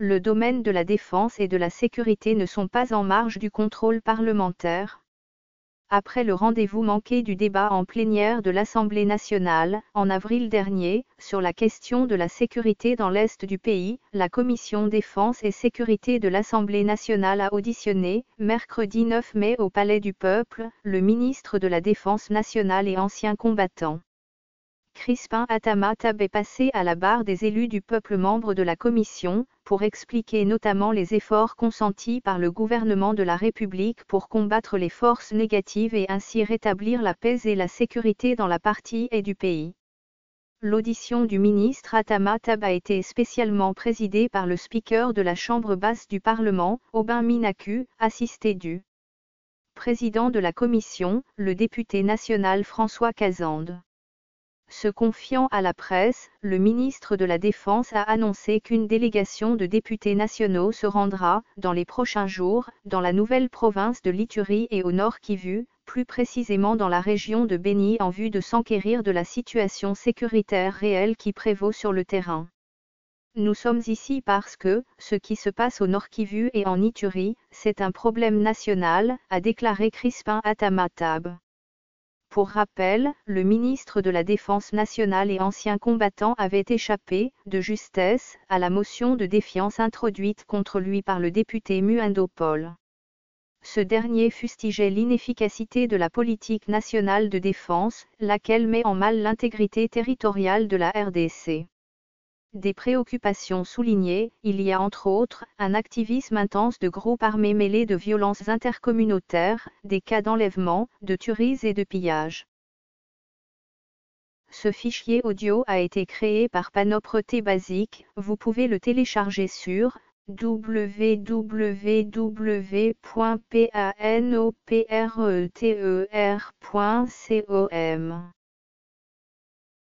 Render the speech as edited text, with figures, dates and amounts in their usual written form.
Le domaine de la défense et de la sécurité ne sont pas en marge du contrôle parlementaire. Après le rendez-vous manqué du débat en plénière de l'Assemblée nationale, en avril dernier, sur la question de la sécurité dans l'Est du pays, la Commission Défense et Sécurité de l'Assemblée nationale a auditionné, mercredi 9 mai au Palais du Peuple, le ministre de la Défense nationale et ancien combattant. Crispin Atama-Tabe est passé à la barre des élus du peuple membre de la commission, pour expliquer notamment les efforts consentis par le gouvernement de la République pour combattre les forces négatives et ainsi rétablir la paix et la sécurité dans la partie est du pays. L'audition du ministre Atama-Tabe a été spécialement présidée par le speaker de la Chambre basse du Parlement, Aubin Minaku, assisté du président de la commission, le député national François Cazande. Se confiant à la presse, le ministre de la Défense a annoncé qu'une délégation de députés nationaux se rendra, dans les prochains jours, dans la nouvelle province de l'Ituri et au Nord Kivu, plus précisément dans la région de Beni en vue de s'enquérir de la situation sécuritaire réelle qui prévaut sur le terrain. Nous sommes ici parce que, ce qui se passe au Nord Kivu et en Ituri, c'est un problème national, a déclaré Crispin Atama-Tabe. Pour rappel, le ministre de la Défense nationale et ancien combattant avait échappé, de justesse, à la motion de défiance introduite contre lui par le député Muindo Paul. Ce dernier fustigeait l'inefficacité de la politique nationale de défense, laquelle met en mal l'intégrité territoriale de la RDC. Des préoccupations soulignées, il y a entre autres, un activisme intense de groupes armés mêlés de violences intercommunautaires, des cas d'enlèvement, de tueries et de pillages. Ce fichier audio a été créé par Panopre Basic, vous pouvez le télécharger sur www.panopreter.com.